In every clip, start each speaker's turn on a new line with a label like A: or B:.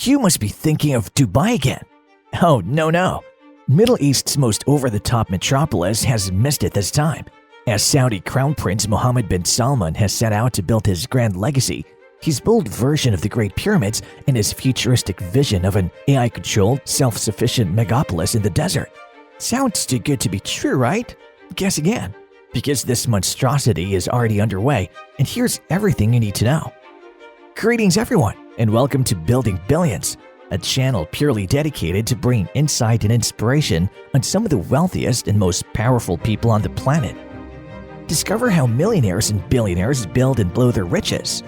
A: You must be thinking of Dubai again. Oh, no. Middle East's most over-the-top metropolis has missed it this time. As Saudi Crown Prince Mohammed bin Salman has set out to build his grand legacy, his bold version of the Great Pyramids and his futuristic vision of an AI-controlled, self-sufficient megapolis in the desert. Sounds too good to be true, right? Guess again. Because this monstrosity is already underway, and here's everything you need to know. Greetings everyone, and welcome to Building Billions, a channel purely dedicated to bringing insight and inspiration on some of the wealthiest and most powerful people on the planet. Discover how millionaires and billionaires build and blow their riches.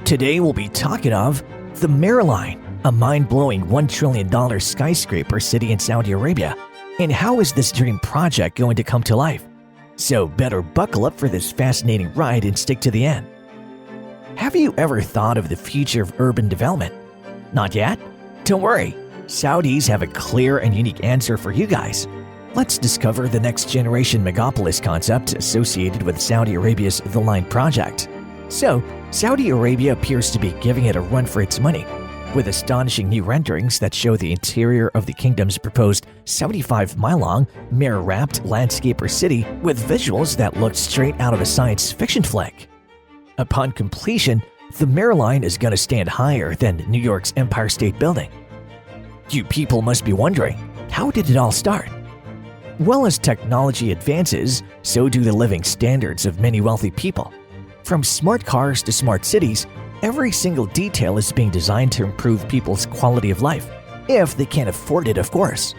A: Today we'll be talking of the Line, a mind-blowing $1 trillion skyscraper city in Saudi Arabia. And how is this dream project going to come to life? So better buckle up for this fascinating ride and stick to the end. Have you ever thought of the future of urban development? Not yet? Don't worry, Saudis have a clear and unique answer for you guys. Let's discover the next generation megapolis concept associated with Saudi Arabia's The Line project. So, Saudi Arabia appears to be giving it a run for its money, with astonishing new renderings that show the interior of the kingdom's proposed 75-mile-long, mirror-wrapped landscaper city with visuals that look straight out of a science fiction flick. Upon completion, the Line is going to stand higher than New York's Empire State Building. You people must be wondering, how did it all start? Well, as technology advances, so do the living standards of many wealthy people. From smart cars to smart cities, every single detail is being designed to improve people's quality of life, if they can afford it, of course.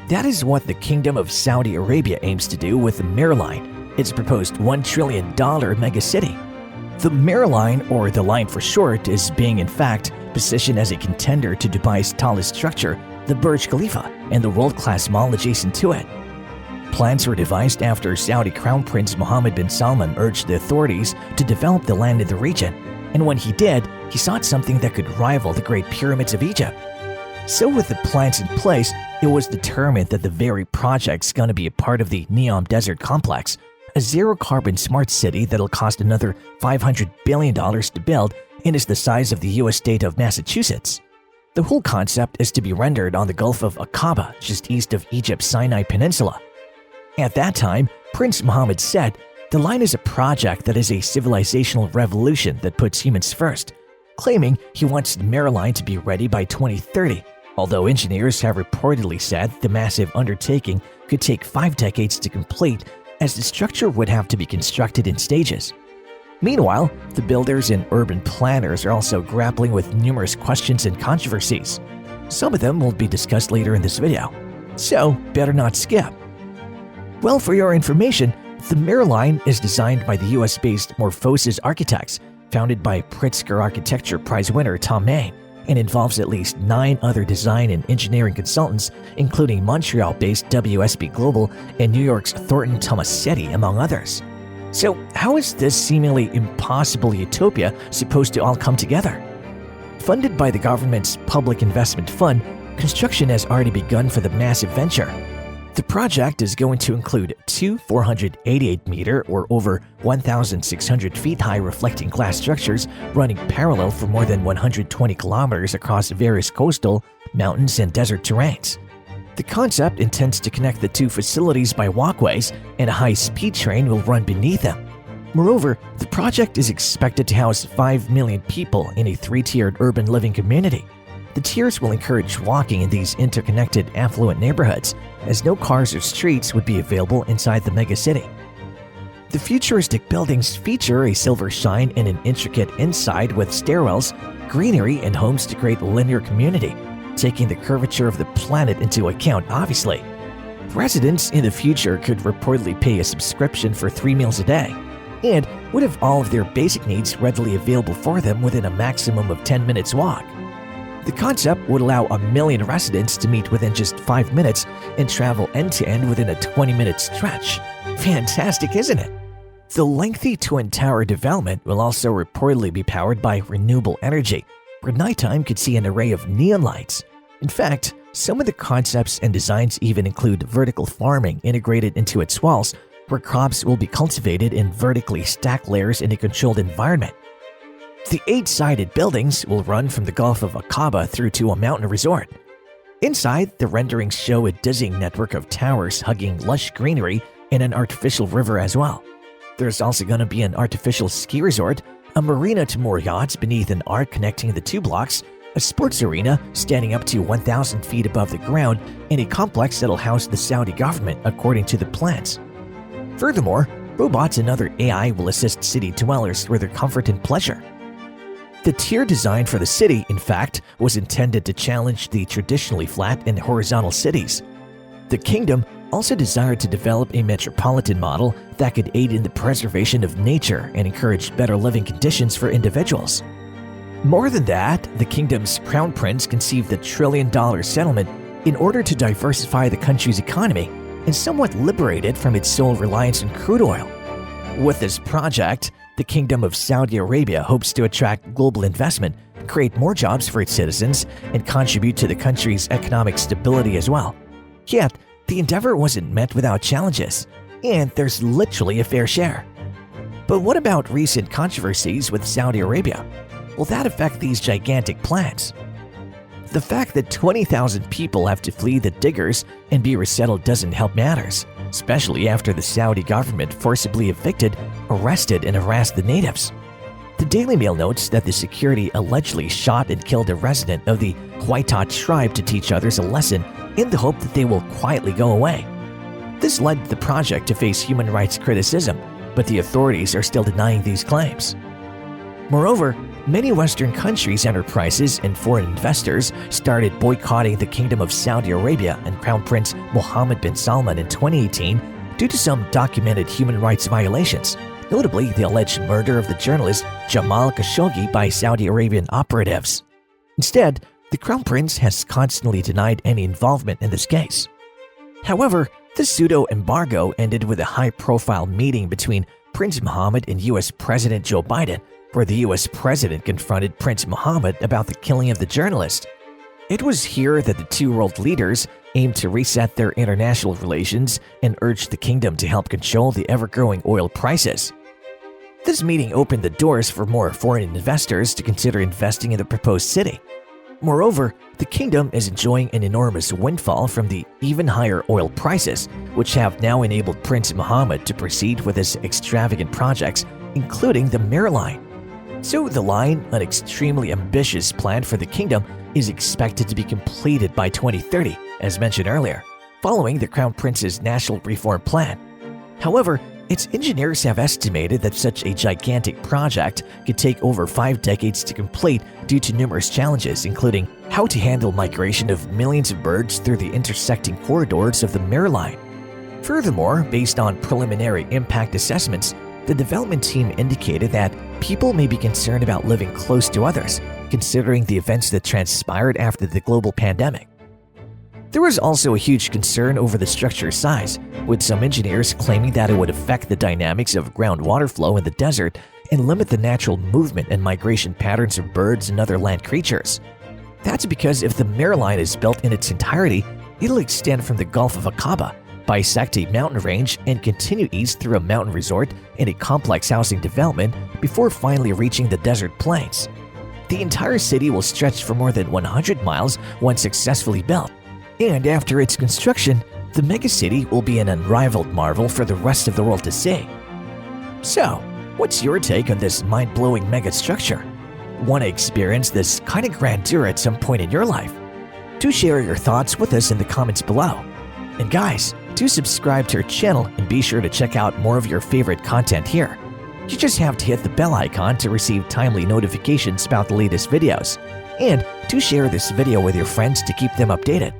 A: That is what the Kingdom of Saudi Arabia aims to do with the Line, its proposed $1 trillion mega-city. The Line, or the Line for short, is being in fact positioned as a contender to Dubai's tallest structure, the Burj Khalifa, and the world-class mall adjacent to it. Plans were devised after Saudi Crown Prince Mohammed bin Salman urged the authorities to develop the land in the region, and when he did, he sought something that could rival the Great Pyramids of Egypt. So with the plans in place, it was determined that the very project's gonna be a part of the Neom Desert Complex, a zero-carbon smart city that'll cost another $500 billion to build and is the size of the US state of Massachusetts. The whole concept is to be rendered on the Gulf of Aqaba, just east of Egypt's Sinai Peninsula. At that time, Prince Mohammed said, "The Line is a project that is a civilizational revolution that puts humans first," claiming he wants the Line to be ready by 2030, although engineers have reportedly said the massive undertaking could take 5 decades to complete, as the structure would have to be constructed in stages. Meanwhile, the builders and urban planners are also grappling with numerous questions and controversies. Some of them will be discussed later in this video, so better not skip. Well, for your information, the Line is designed by the US-based MorphoSys Architects, founded by Pritzker Architecture Prize winner Tom Main, and involves at least 9 other design and engineering consultants, including Montreal-based WSP Global and New York's Thornton Tomasetti, among others. So how is this seemingly impossible utopia supposed to all come together? Funded by the government's Public Investment Fund, construction has already begun for the massive venture. The project is going to include 2 488-meter or over 1,600 feet high reflecting glass structures running parallel for more than 120 kilometers across various coastal, mountains, and desert terrains. The concept intends to connect the 2 facilities by walkways, and a high-speed train will run beneath them. Moreover, the project is expected to house 5 million people in a 3-tiered urban living community. The tiers will encourage walking in these interconnected, affluent neighborhoods, as no cars or streets would be available inside the megacity. The futuristic buildings feature a silver shine and an intricate inside with stairwells, greenery, and homes to create a linear community, taking the curvature of the planet into account, obviously. Residents in the future could reportedly pay a subscription for 3 meals a day, and would have all of their basic needs readily available for them within a maximum of 10 minutes walk. The concept would allow 1 million residents to meet within just 5 minutes and travel end-to-end within a 20-minute stretch. Fantastic, isn't it? The lengthy Twin Tower development will also reportedly be powered by renewable energy, where nighttime could see an array of neon lights. In fact, some of the concepts and designs even include vertical farming integrated into its walls, where crops will be cultivated in vertically stacked layers in a controlled environment. The 8-sided buildings will run from the Gulf of Aqaba through to a mountain resort. Inside, the renderings show a dizzying network of towers hugging lush greenery and an artificial river as well. There's also going to be an artificial ski resort, a marina to moor yachts beneath an arc connecting the two blocks, a sports arena standing up to 1,000 feet above the ground, and a complex that'll house the Saudi government according to the plans. Furthermore, robots and other AI will assist city dwellers for their comfort and pleasure. The tier design for the city, in fact, was intended to challenge the traditionally flat and horizontal cities. The kingdom also desired to develop a metropolitan model that could aid in the preservation of nature and encourage better living conditions for individuals. More than that, the kingdom's crown prince conceived the trillion-dollar settlement in order to diversify the country's economy and somewhat liberate it from its sole reliance on crude oil. With this project, the Kingdom of Saudi Arabia hopes to attract global investment, create more jobs for its citizens, and contribute to the country's economic stability as well. Yet, the endeavor wasn't met without challenges, and there's literally a fair share. But what about recent controversies with Saudi Arabia? Will that affect these gigantic plans? The fact that 20,000 people have to flee the diggers and be resettled doesn't help matters, especially after the Saudi government forcibly evicted, arrested, and harassed the natives. The Daily Mail notes that the security allegedly shot and killed a resident of the Huaytat tribe to teach others a lesson in the hope that they will quietly go away. This led the project to face human rights criticism, but the authorities are still denying these claims. Moreover, many Western countries' enterprises and foreign investors started boycotting the Kingdom of Saudi Arabia and Crown Prince Mohammed bin Salman in 2018 due to some documented human rights violations, notably the alleged murder of the journalist Jamal Khashoggi by Saudi Arabian operatives. Instead, the Crown Prince has constantly denied any involvement in this case. However, the pseudo-embargo ended with a high-profile meeting between Prince Mohammed and U.S. President Joe Biden, where the U.S. President confronted Prince Mohammed about the killing of the journalist. It was here that the two world leaders aimed to reset their international relations and urged the kingdom to help control the ever-growing oil prices. This meeting opened the doors for more foreign investors to consider investing in the proposed city. Moreover, the kingdom is enjoying an enormous windfall from the even higher oil prices, which have now enabled Prince Mohammed to proceed with his extravagant projects, including the Mirror Line. So the line, an extremely ambitious plan for the kingdom, is expected to be completed by 2030, as mentioned earlier, following the Crown Prince's national reform plan. However, its engineers have estimated that such a gigantic project could take over 5 decades to complete due to numerous challenges, including how to handle migration of millions of birds through the intersecting corridors of the Mirror Line. Furthermore, based on preliminary impact assessments, the development team indicated that people may be concerned about living close to others, considering the events that transpired after the global pandemic. There was also a huge concern over the structure's size, with some engineers claiming that it would affect the dynamics of groundwater flow in the desert and limit the natural movement and migration patterns of birds and other land creatures. That's because if the Mirror Line is built in its entirety, it'll extend from the Gulf of Aqaba, bisect a mountain range, and continue east through a mountain resort and a complex housing development before finally reaching the desert plains. The entire city will stretch for more than 100 miles once successfully built, and after its construction, the megacity will be an unrivaled marvel for the rest of the world to see. So, what's your take on this mind-blowing megastructure? Want to experience this kind of grandeur at some point in your life? Do share your thoughts with us in the comments below. And guys, do subscribe to our channel and be sure to check out more of your favorite content here. You just have to hit the bell icon to receive timely notifications about the latest videos. And do share this video with your friends to keep them updated.